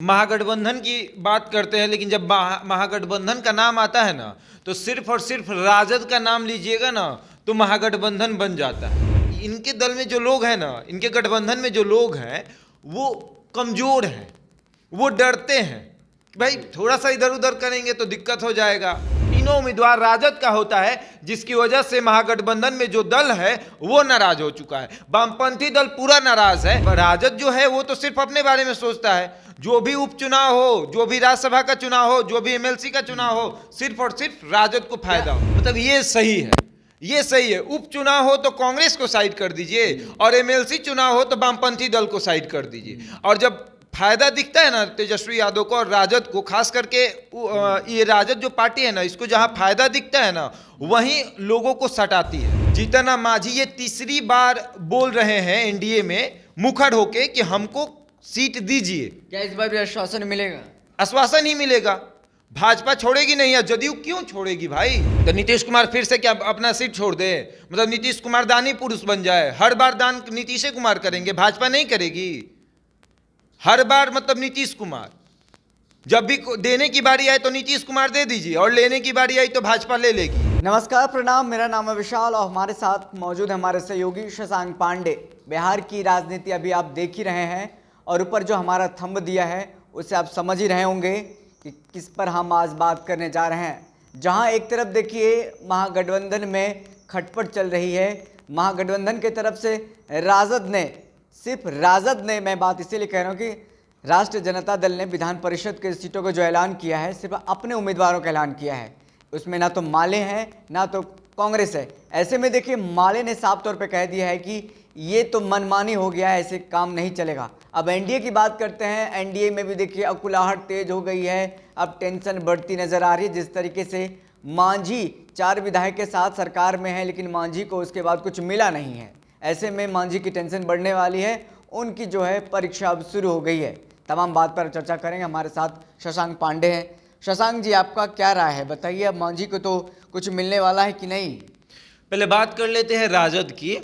महागठबंधन की बात करते हैं, लेकिन जब महागठबंधन का नाम आता है ना, तो सिर्फ और सिर्फ राजद का नाम लीजिएगा ना तो महागठबंधन बन जाता है। इनके दल में जो लोग हैं ना, इनके गठबंधन में जो लोग हैं वो कमजोर हैं, वो डरते हैं कि भाई थोड़ा सा इधर उधर करेंगे तो दिक्कत हो जाएगा। तीनों उम्मीदवार राजद का होता है, जिसकी वजह से महागठबंधन में जो दल है वो नाराज हो चुका है। वामपंथी दल पूरा नाराज है। राजद जो है वो तो सिर्फ अपने बारे में सोचता है। जो भी उपचुनाव हो, जो भी राज्यसभा का चुनाव हो, जो भी एमएलसी का चुनाव हो, सिर्फ और सिर्फ राजद को फायदा हो। मतलब ये सही है, ये सही है। उपचुनाव हो तो कांग्रेस को साइड कर दीजिए और एमएलसी चुनाव हो तो वामपंथी दल को साइड कर दीजिए। और जब फायदा दिखता है ना तेजस्वी यादव को और राजद को, खास करके ये राजद जो पार्टी है ना, इसको जहां फायदा दिखता है ना वहीं लोगों को सटाती है। जीतन राम मांझी ये तीसरी बार बोल रहे हैं एनडीए में मुखर होके कि हमको सीट दीजिए। क्या इस बार भी आश्वासन मिलेगा? आश्वासन ही मिलेगा। भाजपा छोड़ेगी नहीं है, जदयू क्यों छोड़ेगी भाई? तो नीतीश कुमार फिर से क्या अपना सीट छोड़ दे? मतलब नीतीश कुमार दानी पुरुष बन जाए, हर बार दान नीतीश कुमार करेंगे, भाजपा नहीं करेगी हर बार। मतलब नीतीश कुमार जब भी देने की बारी आए तो नीतीश कुमार दे दीजिए और लेने की बारी आई तो भाजपा ले लेगी। नमस्कार, प्रणाम, मेरा नाम है विशाल और हमारे साथ मौजूद है हमारे सहयोगी शशांक पांडे। बिहार की राजनीति अभी आप देख ही रहे हैं और ऊपर जो हमारा थंब दिया है उससे आप समझ ही रहे होंगे कि किस पर हम आज बात करने जा रहे हैं। जहां एक तरफ देखिए महागठबंधन में खटपट चल रही है, महागठबंधन की तरफ से राजद ने, सिर्फ राजद ने, मैं बात इसीलिए कह रहा हूँ कि राष्ट्रीय जनता दल ने विधान परिषद के सीटों का जो ऐलान किया है सिर्फ अपने उम्मीदवारों का ऐलान किया है। उसमें ना तो माले हैं ना तो कांग्रेस है। ऐसे में देखिए माले ने साफ तौर पे कह दिया है कि ये तो मनमानी हो गया है, ऐसे काम नहीं चलेगा। अब एनडीए की बात करते हैं। एनडीए में भी देखिए अकुलाहट तेज हो गई है, अब टेंशन बढ़ती नजर आ रही है। जिस तरीके से मांझी 4 विधायक के साथ सरकार में है लेकिन मांझी को उसके बाद कुछ मिला नहीं है, ऐसे में मांझी की टेंशन बढ़ने वाली है। उनकी जो है परीक्षा अब शुरू हो गई है। तमाम बात पर चर्चा करेंगे। हमारे साथ शशांक पांडे हैं। शशांक जी, आपका क्या राय है, बताइए। अब मांझी को तो कुछ मिलने वाला है कि नहीं? पहले बात कर लेते हैं राजद की।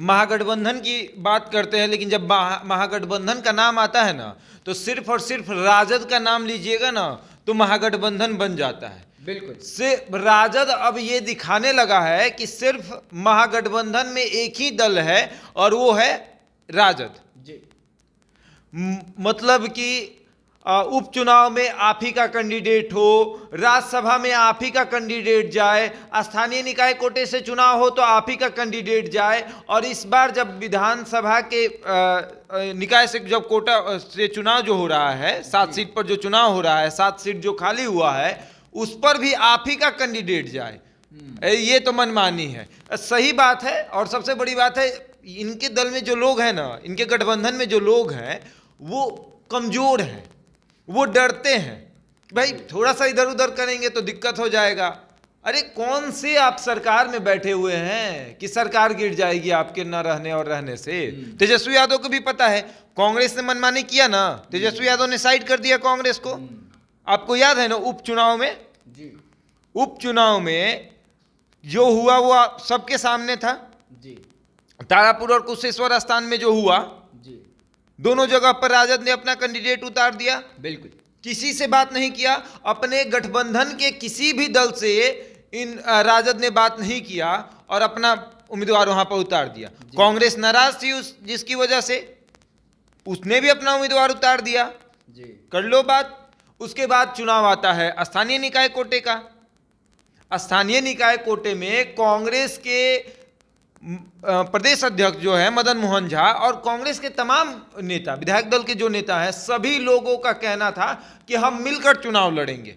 महागठबंधन की बात करते हैं, लेकिन जब महागठबंधन का नाम आता है ना तो सिर्फ और सिर्फ राजद का नाम लीजिएगा ना तो महागठबंधन बन जाता है। बिल्कुल। सिर्फ राजद अब ये दिखाने लगा है कि सिर्फ महागठबंधन में एक ही दल है और वो है राजद जी। मतलब कि उपचुनाव में आप ही का कैंडिडेट हो, राज्यसभा में आप ही का कैंडिडेट जाए, स्थानीय निकाय कोटे से चुनाव हो तो आप ही का कैंडिडेट जाए। और इस बार जब विधानसभा के निकाय से जब कोटा से चुनाव जो हो रहा है, 7 सीट पर जो चुनाव हो रहा है, 7 सीट जो खाली हुआ है उस पर भी आप ही का कैंडिडेट जाए, ये तो मनमानी है। सही बात है। और सबसे बड़ी बात है, इनके दल में जो लोग हैं ना, इनके गठबंधन में जो लोग हैं वो कमजोर हैं, वो डरते हैं कि भाई थोड़ा सा इधर उधर करेंगे तो दिक्कत हो जाएगा। अरे कौन से आप सरकार में बैठे हुए हैं कि सरकार गिर जाएगी आपके न रहने और रहने से? तेजस्वी यादव को भी पता है, कांग्रेस ने मनमानी किया ना, तेजस्वी यादव ने साइड कर दिया कांग्रेस को। आपको याद है ना उपचुनाव में? जी। उपचुनाव में जो हुआ वो सबके सामने था। जी। तारापुर और कुशेश्वर स्थान में जो हुआ, जी, दोनों जगह पर राजद ने अपना कैंडिडेट उतार दिया। बिल्कुल। किसी से बात नहीं किया, अपने गठबंधन के किसी भी दल से इन राजद ने बात नहीं किया और अपना उम्मीदवार वहां पर उतार दिया। कांग्रेस नाराज थी जिसकी वजह से उसने भी अपना उम्मीदवार उतार दिया। जी। कर लो बात। उसके बाद चुनाव आता है स्थानीय निकाय कोटे का। स्थानीय निकाय कोटे में कांग्रेस के प्रदेश अध्यक्ष जो है मदन मोहन झा और कांग्रेस के तमाम नेता, विधायक दल के जो नेता हैं, सभी लोगों का कहना था कि हम मिलकर चुनाव लड़ेंगे,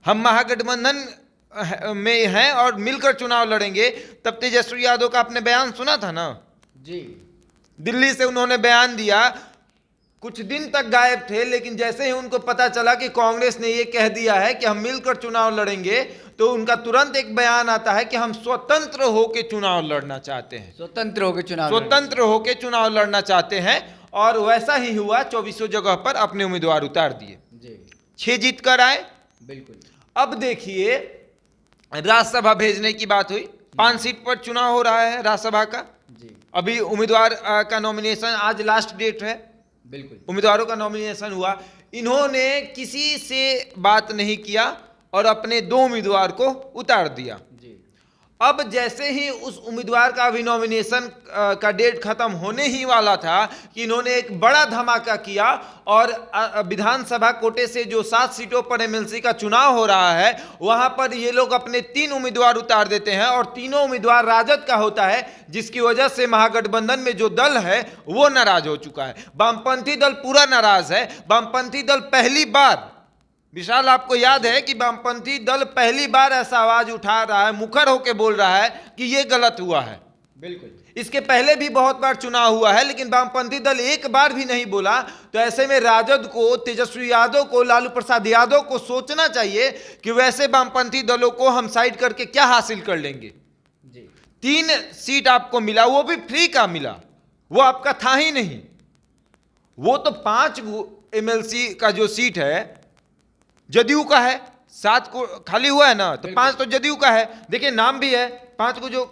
हम महागठबंधन में हैं और मिलकर चुनाव लड़ेंगे। तब तेजस्वी यादव का आपने बयान सुना था ना? जी। दिल्ली से उन्होंने बयान दिया, कुछ दिन तक गायब थे, लेकिन जैसे ही उनको पता चला कि कांग्रेस ने ये कह दिया है कि हम मिलकर चुनाव लड़ेंगे तो उनका तुरंत एक बयान आता है कि हम स्वतंत्र होकर चुनाव लड़ना चाहते हैं। स्वतंत्र होकर चुनाव लड़ना चाहते हैं। और वैसा ही हुआ। 24 जगह पर अपने उम्मीदवार उतार दिए, 6 जीत कर आए। बिल्कुल। अब देखिए राज्यसभा भेजने की बात हुई, 5 सीट पर चुनाव हो रहा है राज्यसभा का। जी। अभी उम्मीदवार का नॉमिनेशन आज लास्ट डेट है। बिल्कुल। उम्मीदवारों का नॉमिनेशन हुआ, इन्होंने किसी से बात नहीं किया और अपने 2 उम्मीदवार को उतार दिया। जी। अब जैसे ही उस उम्मीदवार का अभी नॉमिनेशन का डेट खत्म होने ही वाला था कि इन्होंने एक बड़ा धमाका किया और विधानसभा कोटे से जो 7 सीटों पर एमएलसी का चुनाव हो रहा है वहां पर ये लोग अपने 3 उम्मीदवार उतार देते हैं और तीनों उम्मीदवार राजद का होता है, जिसकी वजह से महागठबंधन में जो दल है वो नाराज हो चुका है। वामपंथी दल पूरा नाराज है। वामपंथी दल पहली बार, विशाल आपको याद है कि वामपंथी दल पहली बार ऐसा आवाज उठा रहा है, मुखर होकर बोल रहा है कि ये गलत हुआ है। बिल्कुल। इसके पहले भी बहुत बार चुनाव हुआ है लेकिन वामपंथी दल एक बार भी नहीं बोला। तो ऐसे में राजद को, तेजस्वी यादव को, लालू प्रसाद यादव को सोचना चाहिए कि वैसे वामपंथी दलों को हम साइड करके क्या हासिल कर लेंगे। जी। 3 सीट आपको मिला, वो भी फ्री का मिला, वो आपका था ही नहीं। वो तो 5 एमएलसी का जो सीट है जदयू का है, 7 को खाली हुआ है ना, तो 5 तो जदयू का है। देखिए नाम भी है, 5 को जो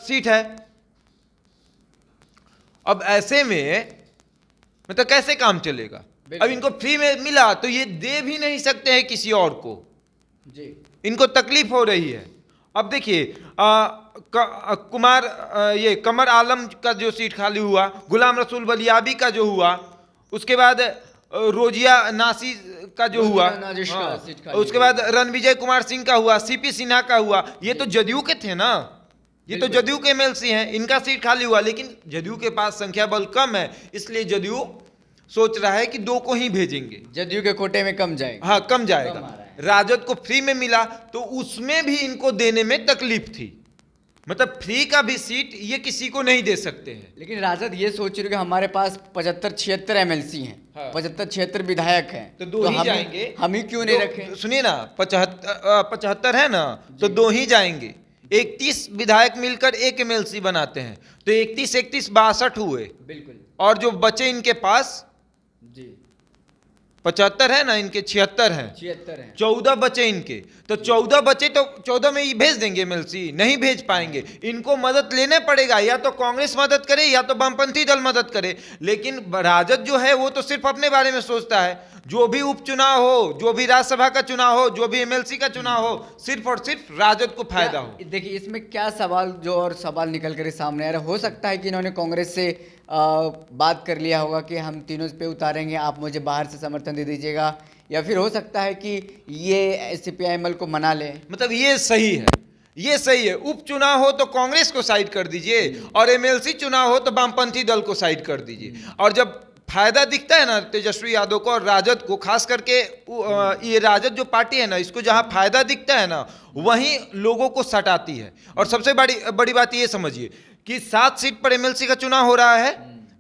सीट है। अब ऐसे में मतलब कैसे काम चलेगा? अब इनको फ्री में मिला तो ये दे भी नहीं सकते हैं किसी और को। जी। इनको तकलीफ हो रही है। अब देखिए ये कमर आलम का जो सीट खाली हुआ, गुलाम रसूल बलियाबी का जो हुआ, उसके बाद रोजिया नासी का जो हुआ, उसके बाद रणविजय कुमार सिंह का हुआ, सीपी सिन्हा का हुआ। ये तो जदयू के थे ना, ये तो जदयू के एमएलसी हैं, इनका सीट खाली हुआ। लेकिन जदयू के पास संख्या बल कम है, इसलिए जदयू सोच रहा है कि 2 को ही भेजेंगे, जदयू के कोटे में कम जाएगा। हाँ कम जाएगा। राजद को फ्री में मिला तो उसमें भी इनको देने में तकलीफ थी। मतलब फ्री का भी सीट ये किसी को नहीं दे सकते हैं। लेकिन राजद ये सोच रही है कि हमारे पास 75-76 एमएलसी हैं, हाँ। 75-76 विधायक हैं, तो 2 ही जाएंगे। हम ही क्यों नहीं रखें? सुनिए ना, 75 है ना, तो 2 ही जाएंगे। 31 विधायक मिलकर 1 एमएलसी बनाते हैं, तो 31 62 हुए। बिल्कुल। और जो बचे इनके पास जी 75 है ना, इनके 76 हैं, 76 हैं, 14 बचे इनके। तो 14 बचे तो 14 में ही भेज देंगे एमएलसी, नहीं भेज पाएंगे। इनको मदद लेने पड़ेगा, या तो कांग्रेस मदद करे या तो वामपंथी दल मदद करे। लेकिन राजद जो है वो तो सिर्फ अपने बारे में सोचता है। जो भी उपचुनाव हो, जो भी राज्यसभा का चुनाव हो, जो भी एमएलसी का चुनाव हो, सिर्फ और सिर्फ राजद को फायदा हो। देखिए इसमें क्या सवाल जो और सवाल निकल कर सामने आ रहा है, हो सकता है कि इन्होंने कांग्रेस से बात कर लिया होगा कि हम तीनों पे उतारेंगे, आप मुझे बाहर से समर्थन दे दीजिएगा, या फिर हो सकता है कि ये सीपीआईएमएल को मना ले। मतलब ये सही है, ये सही है। उपचुनाव हो तो कांग्रेस को साइड कर दीजिए और एमएलसी चुनाव हो तो वामपंथी दल को साइड कर दीजिए। और जब फायदा दिखता है ना तेजस्वी यादव को और राजद को, खास करके ये राजद जो पार्टी है ना, इसको जहां फायदा दिखता है ना वहीं लोगों को सटाती है। और सबसे बड़ी बात ये समझिए कि 7 सीट पर एमएलसी का चुनाव हो रहा है,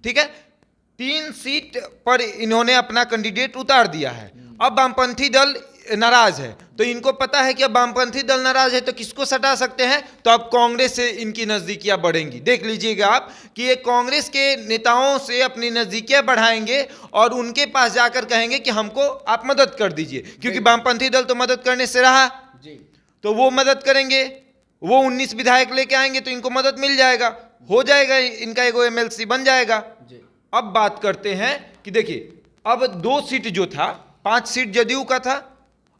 ठीक है, 3 सीट पर इन्होंने अपना कैंडिडेट उतार दिया है। अब वामपंथी दल नाराज है, तो इनको पता है कि अब वामपंथी दल नाराज है तो किसको सटा सकते हैं, तो अब कांग्रेस से इनकी नजदीकियां बढ़ेंगी। देख लीजिएगा आप कि ये कांग्रेस के नेताओं से अपनी नजदीकियां बढ़ाएंगे और उनके पास जाकर कहेंगे कि हमको आप मदद कर दीजिए, क्योंकि वामपंथी दल तो मदद करने से रहा जी, तो वो मदद करेंगे। वो 19 विधायक लेके आएंगे तो इनको मदद मिल जाएगा, हो जाएगा, इनका एगो एमएलसी बन जाएगा जी। अब बात करते हैं कि देखिए अब 2 सीट जो था, 5 सीट जदयू का था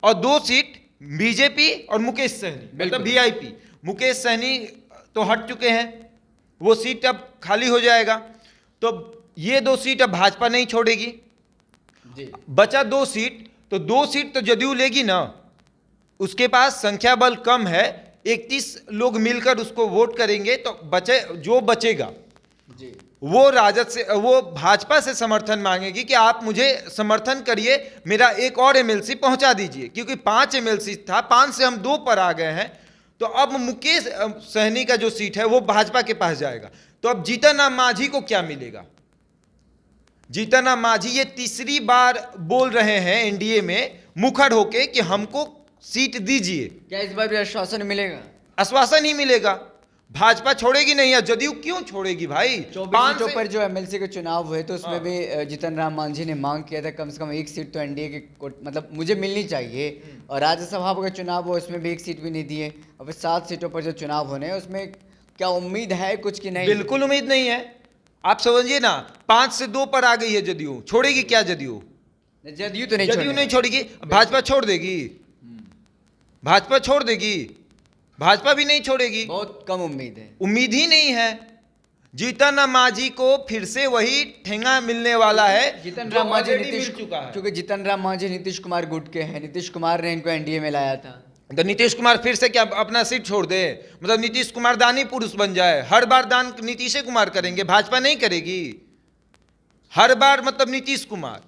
और 2 सीट बीजेपी और मुकेश सहनी, मतलब वीआईपी। मुकेश सहनी तो हट चुके हैं, वो सीट अब खाली हो जाएगा। तो ये 2 सीट अब भाजपा नहीं छोड़ेगी जी। बचा 2 सीट, तो 2 सीट तो जदयू लेगी ना, उसके पास संख्या बल कम है, 31 लोग मिलकर उसको वोट करेंगे, तो जो बचेगा जी, वो राजद से, वो भाजपा से समर्थन मांगेगी कि आप मुझे समर्थन करिए, मेरा एक और एमएलसी पहुंचा दीजिए, क्योंकि 5 एमएलसी था, 5 से हम 2 पर आ गए हैं। तो अब मुकेश सहनी का जो सीट है वो भाजपा के पास जाएगा। तो अब जीतन राम मांझी को क्या मिलेगा? जीतन राम मांझी ये तीसरी बार बोल रहे हैं एनडीए में मुखर होके कि हमको सीट दीजिए। क्या इस बार भी आश्वासन मिलेगा? आश्वासन ही मिलेगा, भाजपा छोड़ेगी नहीं। है जदयू क्यों छोड़ेगी भाई? 24 सीटों पर जो एमएलसी के चुनाव हुए तो उसमें भी जीतन राम मांझी ने मांग किया था कम से कम 1 सीट तो एनडीए के मतलब मुझे मिलनी चाहिए। और राज्यसभा का चुनाव हुआ उसमें भी 1 सीट भी नहीं दिए। और फिर 7 सीटों पर जो चुनाव होने हैं उसमें क्या उम्मीद है कुछ की नहीं? बिल्कुल उम्मीद नहीं है। आप समझिए ना, 5 से 2 पर आ गई है जदयू। छोड़ेगी क्या जदयू? जदयू तो नहीं जदयू छोड़ने नहीं छोड़ेगी। भाजपा छोड़ देगी? भाजपा छोड़ देगी? भाजपा भी नहीं छोड़ेगी। बहुत कम उम्मीद है। उम्मीद ही नहीं है। जीतन राम मांझी को फिर से वही ठेंगा मिलने वाला है जीतन जो राम मांझी already नीतीश मिल चुका है। क्योंकि जीतन राम मांझी नीतीश कुमार गुट के हैं, नीतीश कुमार ने इनको एनडीए में लाया था। तो नीतीश कुमार फिर से क्या अपना सीट छोड़ दे? मतलब नीतीश कुमार दानी पुरुष बन जाए? हर बार दान नीतीश कुमार करेंगे, भाजपा नहीं करेगी। हर बार मतलब नीतीश कुमार,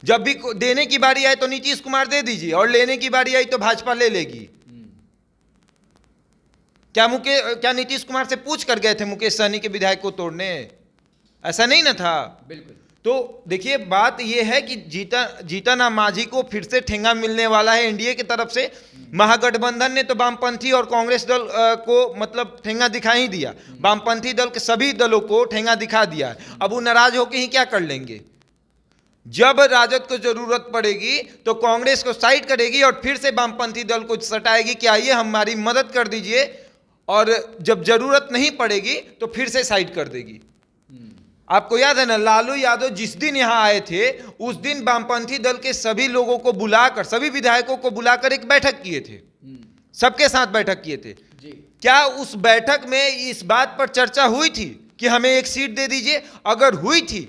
जब भी देने की बारी आए तो नीतीश कुमार दे दीजिए, और लेने की बारी आई तो भाजपा ले लेगी। क्या नीतीश कुमार से पूछ कर गए थे मुकेश सहनी के विधायक को तोड़ने? ऐसा नहीं ना था। बिल्कुल। तो देखिए, बात यह है कि जीतन राम मांझी को फिर से ठेंगा मिलने वाला है एनडीए की तरफ से। महागठबंधन ने तो वामपंथी और कांग्रेस दल को मतलब ठेंगा दिखा ही दिया। वामपंथी दल के सभी दलों को ठेंगा दिखा दिया है। अब वो नाराज होकर ही क्या कर लेंगे? जब राजद को जरूरत पड़ेगी तो कांग्रेस को साइड करेगी और फिर से वामपंथी दल को सटाएगी कि आइए हमारी मदद कर दीजिए, और जब जरूरत नहीं पड़ेगी तो फिर से साइड कर देगी। आपको याद है ना, लालू यादव जिस दिन यहां आए थे उस दिन वामपंथी दल के सभी लोगों को बुलाकर, सभी विधायकों को बुलाकर एक बैठक किए थे, सबके साथ बैठक किए थे जी। क्या उस बैठक में इस बात पर चर्चा हुई थी कि हमें एक सीट दे दीजिए? अगर हुई थी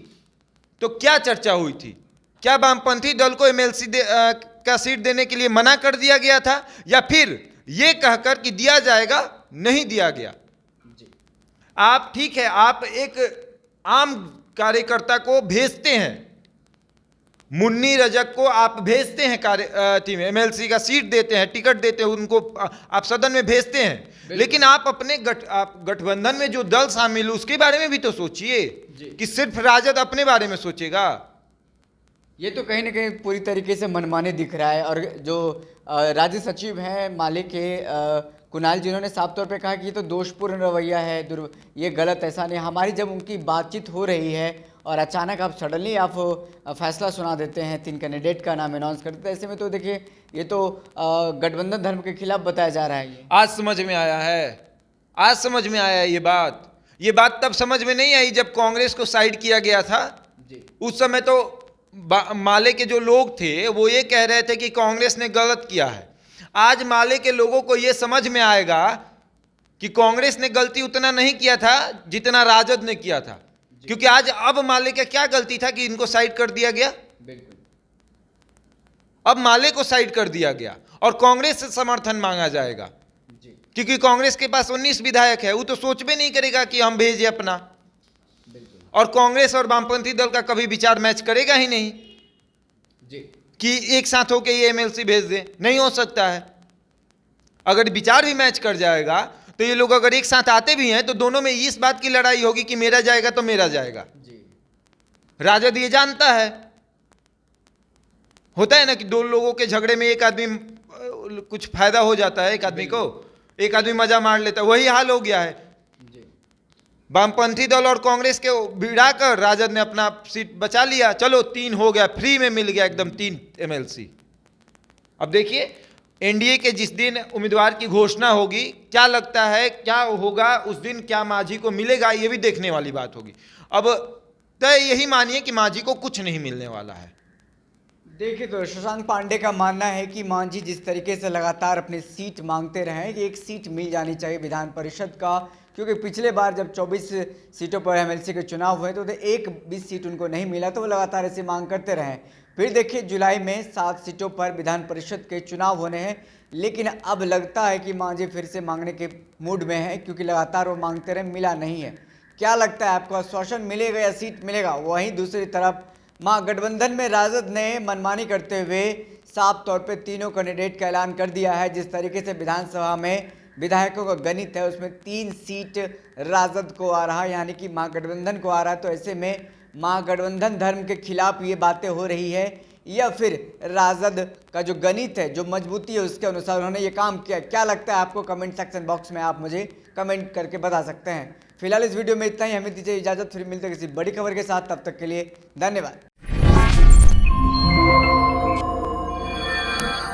तो क्या चर्चा हुई थी? क्या वामपंथी दल को एमएलसी का सीट देने के लिए मना कर दिया गया था, या फिर यह कहकर कि दिया जाएगा? नहीं दिया गया। आप ठीक है, आप एक आम कार्यकर्ता को भेजते हैं, मुन्नी रजक को आप भेजते हैं टीम एमएलसी का सीट देते हैं, टिकट देते हैं उनको, आप सदन में भेजते हैं, लेकिन आप अपने गठबंधन में जो दल शामिल उसके बारे में भी तो सोचिए कि सिर्फ राजद अपने बारे में सोचेगा। ये तो कहीं ना कहीं पूरी तरीके से मनमानी दिख रहा है। और जो राज्य सचिव हैं माले के कुणाल, जिन्होंने साफ तौर पे कहा कि ये तो दोषपूर्ण रवैया है, ये गलत, ऐसा नहीं। हमारी जब उनकी बातचीत हो रही है और अचानक आप सडनली आप फैसला सुना देते हैं, 3 कैंडिडेट का नाम अनाउंस कर देते हैं, ऐसे में तो देखिए ये तो गठबंधन धर्म के खिलाफ बताया जा रहा है। ये आज समझ में आया है, आज समझ में आया है ये बात तब समझ में नहीं आई जब कांग्रेस को साइड किया गया था जी। उस समय तो माले के जो लोग थे वो ये कह रहे थे कि कांग्रेस ने गलत किया है। आज माले के लोगों को यह समझ में आएगा कि कांग्रेस ने गलती उतना नहीं किया था जितना राजद ने किया था, क्योंकि आज अब माले का क्या गलती था कि इनको साइड कर दिया गया? बिल्कुल। अब माले को साइड कर दिया गया और कांग्रेस से समर्थन मांगा जाएगा जी। क्योंकि कांग्रेस के पास 19 विधायक है, वो तो सोच भी नहीं करेगा कि हम भेजे अपना। बिल्कुल। और कांग्रेस और वामपंथी दल का कभी विचार मैच करेगा ही नहीं जी। कि एक साथ होकर ये एमएलसी भेज दे, नहीं हो सकता है। अगर विचार भी मैच कर जाएगा तो ये लोग अगर एक साथ आते भी हैं तो दोनों में इस बात की लड़ाई होगी कि मेरा जाएगा तो मेरा जाएगा। जी। राजद ये जानता है, होता है ना कि दो लोगों के झगड़े में एक आदमी कुछ फायदा हो जाता है, एक आदमी को, एक आदमी मजा मार लेता है, वही हाल हो गया है। वामपंथी दल और कांग्रेस के भिड़ाकर राजद ने अपना सीट बचा लिया। चलो 3 हो गया, फ्री में मिल गया एकदम 3 एमएलसी। अब देखिए एनडीए के जिस दिन उम्मीदवार की घोषणा होगी, क्या लगता है क्या होगा उस दिन? क्या मांझी को मिलेगा? ये भी देखने वाली बात होगी। अब तय यही मानिए कि मांझी को कुछ नहीं मिलने वाला है। देखिए, तो शशांक पांडे का मानना है कि मांझी जिस तरीके से लगातार अपनी सीट मांगते रहे कि एक सीट मिल जानी चाहिए विधान परिषद का, क्योंकि पिछले बार जब 24 सीटों पर एमएलसी के चुनाव हुए तो एक भी सीट उनको नहीं मिला, तो वो लगातार ऐसी मांग करते रहे। फिर देखिए जुलाई में 7 सीटों पर विधान परिषद के चुनाव होने हैं, लेकिन अब लगता है कि मांझी फिर से मांगने के मूड में है, क्योंकि लगातार वो मांगते रहे, मिला नहीं है। क्या लगता है आपको, आश्वासन मिलेगा या सीट मिलेगा? वहीं दूसरी तरफ महागठबंधन में राजद ने मनमानी करते हुए साफ तौर पे तीनों कैंडिडेट का ऐलान कर दिया है। जिस तरीके से विधानसभा में विधायकों का गणित है उसमें 3 सीट राजद को आ रहा है, यानी कि महागठबंधन को आ रहा है। तो ऐसे में महागठबंधन धर्म के खिलाफ ये बातें हो रही है, या फिर राजद का जो गणित है, जो मजबूती है, उसके अनुसार उन्होंने ये काम किया? क्या लगता है आपको? कमेंट सेक्शन बॉक्स में आप मुझे कमेंट करके बता सकते हैं। फिलहाल इस वीडियो में इतना ही, हमें दीजिए इजाजत, फिर मिलते हैं किसी बड़ी खबर के साथ। तब तक के लिए धन्यवाद।